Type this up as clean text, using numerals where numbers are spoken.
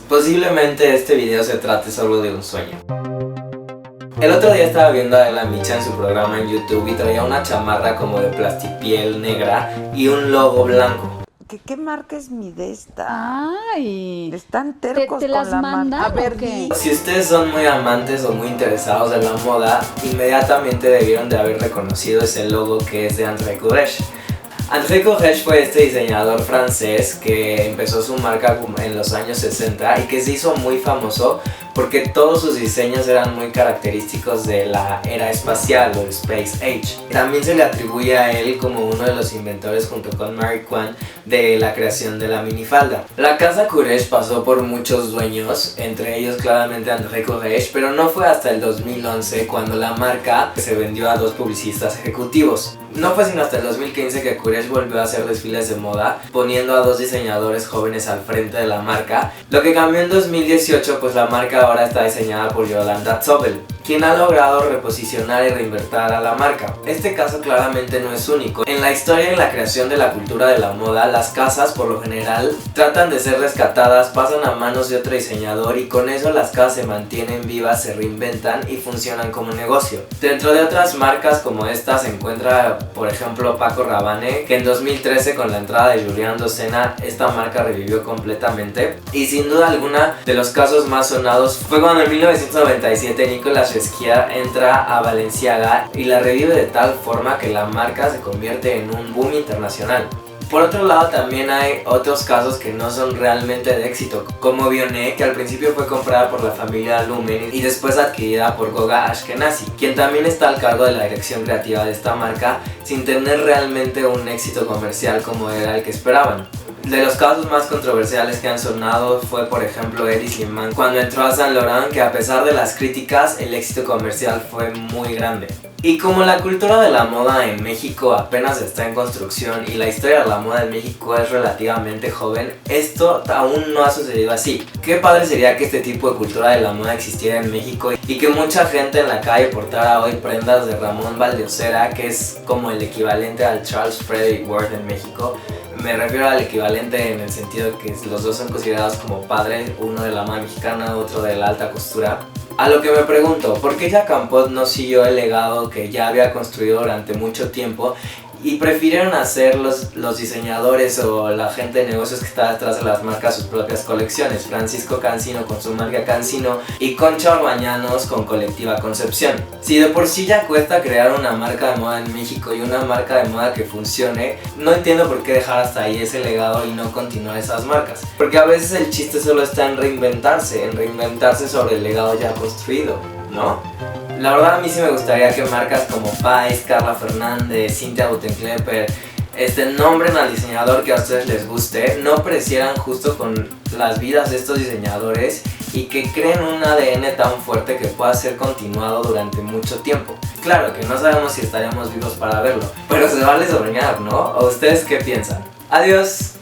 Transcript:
Posiblemente este video se trate solo de un sueño. El otro día estaba viendo a Adela Micha en su programa en YouTube y traía una chamarra como de plastipiel negra y un logo blanco. ¿Qué marca es mi de esta? Ay. Están tercos ¿Te con las la mandan marca. A ver, o qué? Si ustedes son muy amantes o muy interesados en la moda, inmediatamente debieron de haber reconocido ese logo que es de André Courrèges. André Courrèges fue este diseñador francés que empezó su marca en los años 60 y que se hizo muy famoso porque todos sus diseños eran muy característicos de la era espacial o Space Age. También se le atribuye a él como uno de los inventores junto con Marie Kondo de la creación de la minifalda. La casa Courrèges pasó por muchos dueños, entre ellos claramente André Courrèges, pero no fue hasta el 2011 cuando la marca se vendió a dos publicistas ejecutivos. No fue sino hasta el 2015 que Courrèges volvió a hacer desfiles de moda, poniendo a dos diseñadores jóvenes al frente de la marca. Lo que cambió en 2018, pues la marca ahora está diseñada por Yolanda Zobel, quien ha logrado reposicionar y reinventar a la marca. Este caso claramente no es único. En la historia y la creación de la cultura de la moda, las casas por lo general tratan de ser rescatadas, pasan a manos de otro diseñador y con eso las casas se mantienen vivas, se reinventan y funcionan como negocio. Dentro de otras marcas como esta se encuentra por ejemplo Paco Rabanne, que en 2013 con la entrada de Julián Docena esta marca revivió completamente, y sin duda alguna de los casos más sonados fue cuando en 1997 Nicolas Ghesquière entra a Balenciaga y la revive de tal forma que la marca se convierte en un boom internacional. Por otro lado también hay otros casos que no son realmente de éxito, como Vionnet, que al principio fue comprada por la familia Lumen y después adquirida por Goga Ashkenazi, quien también está al cargo de la dirección creativa de esta marca sin tener realmente un éxito comercial como era el que esperaban. De los casos más controversiales que han sonado fue por ejemplo Hedi Slimane cuando entró a Saint Laurent, que a pesar de las críticas el éxito comercial fue muy grande. Y como la cultura de la moda en México apenas está en construcción y la historia de la moda en México es relativamente joven, esto aún no ha sucedido así. Qué padre sería que este tipo de cultura de la moda existiera en México y que mucha gente en la calle portara hoy prendas de Ramón Valdezera, que es como el equivalente al Charles Frederick Worth en México. Me refiero al equivalente en el sentido de que los dos son considerados como padres, uno de la moda mexicana, otro de la alta costura. A lo que me pregunto, ¿por qué Jacques Campot no siguió el legado que ya había construido durante mucho tiempo y prefirieron hacer los diseñadores o la gente de negocios que está detrás de las marcas sus propias colecciones? Francisco Cancino con su marca Cancino y Concha Orbañanos con Colectiva Concepción. Si de por sí ya cuesta crear una marca de moda en México y una marca de moda que funcione, no entiendo por qué dejar hasta ahí ese legado y no continuar esas marcas. Porque a veces el chiste solo está en reinventarse sobre el legado ya construido, ¿no? La verdad a mí sí me gustaría que marcas como Pais, Carla Fernández, Cynthia Buttenklepper nombren al diseñador que a ustedes les guste, no perecieran justo con las vidas de estos diseñadores y que creen un ADN tan fuerte que pueda ser continuado durante mucho tiempo. Claro que no sabemos si estaremos vivos para verlo, pero se vale soñar, ¿no? ¿O ustedes qué piensan? Adiós.